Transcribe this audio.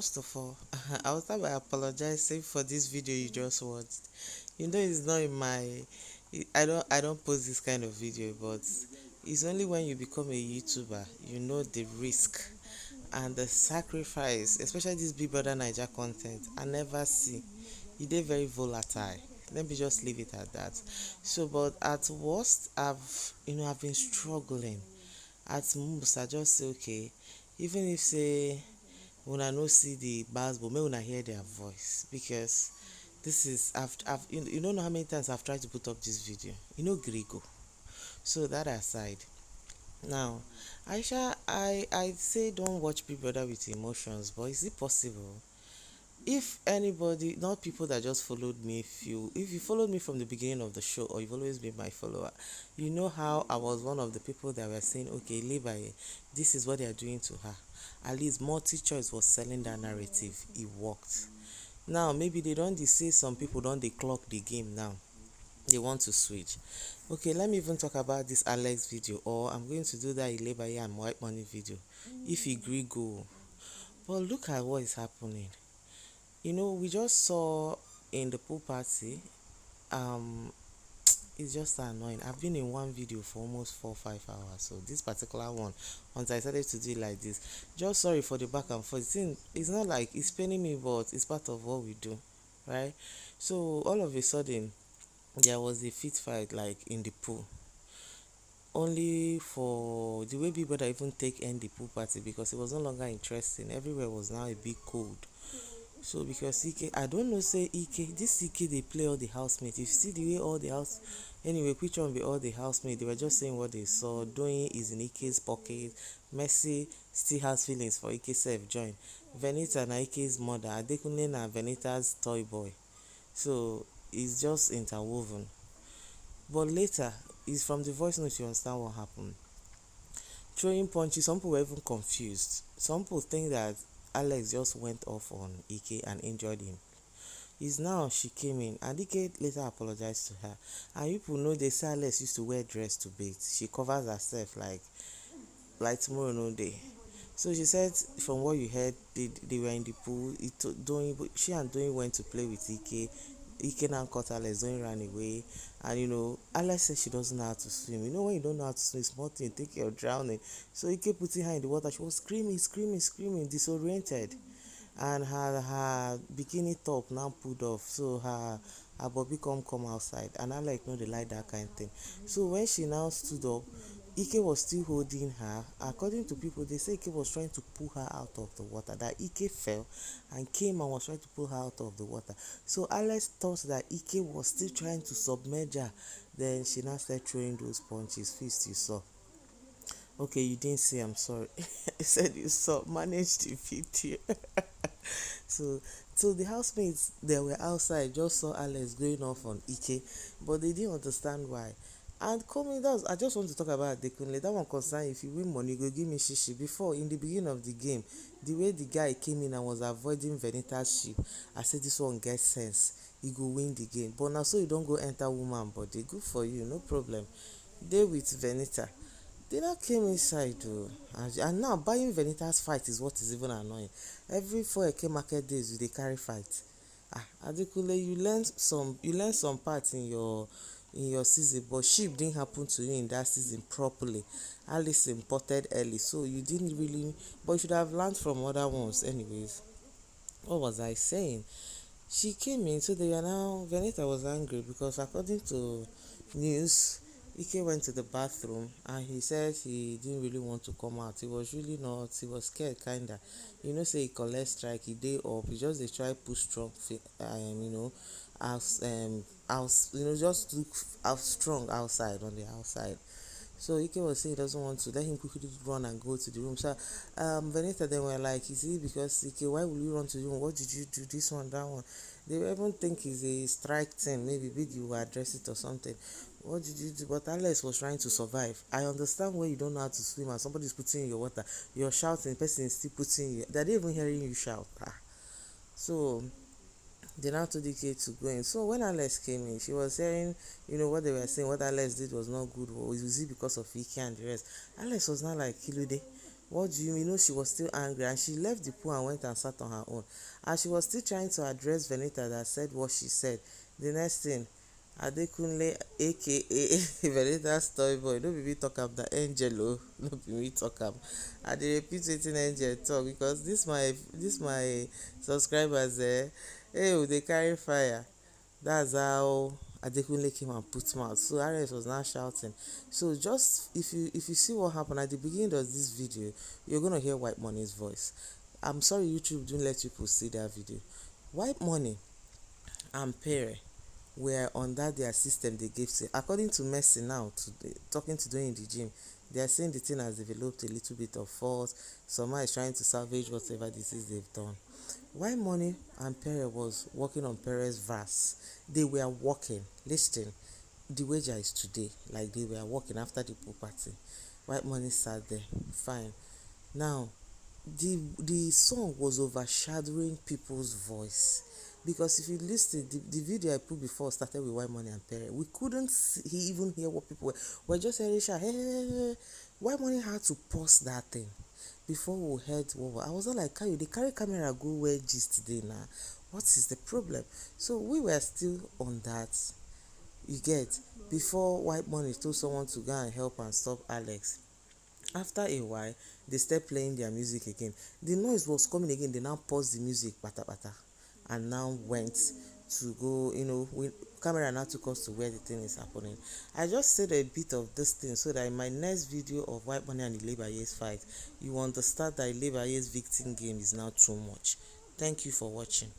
First of all, I'll start by apologizing for this video you just watched. It's not in my. I don't post this kind of video, but it's only when you become a YouTuber you know the risk and the sacrifice, especially this Big Brother Niger content. I never see. It is very volatile. Let me just leave it at that. So, but at worst, I've been struggling. At most, I just say okay, even if say una no see the bars but make una hear their voice because this is I've you don't know how many times I've tried to put up this video, gree go. So that aside, now Aisha, I say don't watch Big Brother with emotions, but is it possible? If anybody, not people that just followed me, if you followed me from the beginning of the show or you've always been my follower, you know how I was one of the people that were saying, okay, Levi, this is what they are doing to her. At least multi-choice was selling that narrative. It worked. Now maybe they don't say some people don't they clock the game now. They want to switch. Okay, let me even talk about this Àlex video, or I'm going to do that Levi and White Money video. If you agree, go. But look at what is happening. We just saw in the pool party, um, it's just annoying. I've been in one video for almost 4 or 5 hours, so this particular one, once I decided to do it like this, just sorry for the back and forth. It's not like it's paining me, but it's part of what we do, right? So all of a sudden, there was a fit fight like in the pool. Only for the way people that even take end the pool party because it was no longer interesting. Everywhere was now a bit cold. So because Ike, I don't know, say Ike, this Ike they play all the housemates. If you see the way all the house, anyway, which one be all the housemates? They were just saying what they saw. Doing is in Ike's pocket. Messi still has feelings for Ike self join. Venita na Ike's mother. Adekunle na Venita's toy boy. So it's just interwoven. But later, it's from the voice note you understand what happened. Throwing punches, some people were even confused. Some people think that Àlex just went off on Ike and injured him. It's now she came in and Ike later apologized to her. And people know they say Àlex used to wear dress to bathe. She covers herself like tomorrow no day. So she said from what you heard, they were in the pool. She and Drówn went to play with Ike. Ike now caught Àlex, Drówn ran away. And Àlex said she doesn't know how to swim. When you don't know how to swim, small thing, think you're drowning. So Ike putting her in the water, she was screaming, disoriented. And her bikini top now pulled off. So her bobby come outside. And Àlex know they like that kind of thing. So when she now stood up, Ike was still holding her. According to people, they say Ike was trying to pull her out of the water. That Ike fell and came and was trying to pull her out of the water. So Àlex thought that Ike was still trying to submerge her. Then she now started throwing those punches. Fist you saw. Okay, you didn't see, I'm sorry. I said you saw. Manage the video. So the housemates that were outside just saw Àlex going off on Ike, but they didn't understand why. And coming down, I just want to talk about Adekunle. That one concern, if you win money, go give me shishi. Before, in the beginning of the game, the way the guy came in and was avoiding Venita's ship, I said this one gets sense. He go win the game. But now so you don't go enter woman body. Good for you, no problem. They with Venita. They now came inside though. And now buying Venita's fight is what is even annoying. Every 4 market days, they carry fight. Adekunle, you learn some parts in your season, but ship didn't happen to you in that season properly. Alice imported early, so you didn't really, but you should have learned from other ones anyways. What was I saying? She came in, so they are now, Venita was angry because according to news, Ike went to the bathroom and he said he didn't really want to come out. He was really not, he was scared kinda. Say he collect strike, he day up, he just they try push strong as just look out strong outside on the outside. So Ike was saying he doesn't want to let him quickly run and go to the room. So Venita then were like, is it because Ike, why will you run to the room? What did you do? This one, that one. They even think it's a strike thing, maybe big you will address it or something. What did you do? But Àlex was trying to survive. I understand when you don't know how to swim and somebody's putting in your water, you're shouting, the person is still putting you. They're not even hearing you shout. So they now told Ike to go in. So when Àlex came in, she was hearing, what they were saying, what Àlex did was not good. Was it because of Ike and the rest? Àlex was not like, Kilude, What do you mean? No, she was still angry, and she left the pool and went and sat on her own. And she was still trying to address Venita that said what she said. The next thing, Adekunle, aka Venita's toy boy, no be me talk am, na Angel o, no be me talk am. I dey repeat wetin Angel talk because this my subscribers hey, they carry fire. That's how Adekunle came and put mouth. So Àlex was now shouting. So just if you see what happened at the beginning of this video, you're gonna hear White Money's voice. I'm sorry YouTube didn't let people see that video. White Money and Pere were on that their system they gave to. According to Messi now, talking to doing in the gym, they are saying the thing has developed a little bit of fault. Someone is trying to salvage whatever disease they've done. While Money and Pere was working on Pere's verse, they were working. Listen, the wager is today. Like they were working after the pool party. White Money sat there, fine. Now, the song was overshadowing people's voice. Because if you listen, the video I put before started with White Money and Pere. We couldn't even hear what people were. We're just hearing shout, hey, hey, hey. White Money had to pause that thing before we heard what I was all like, Kayo, they carry camera go where gist today now. What is the problem? So we were still on that. You get, before White Money told someone to go and help and stop Àlex. After a while, they started playing their music again. The noise was coming again. They now paused the music, bata bata, and now went to go, camera now took us to where the thing is happening. I just said a bit of this thing so that in my next video of White Money and Ilebaye's fight, you understand that Ilebaye's victim game is now too much. Thank you for watching.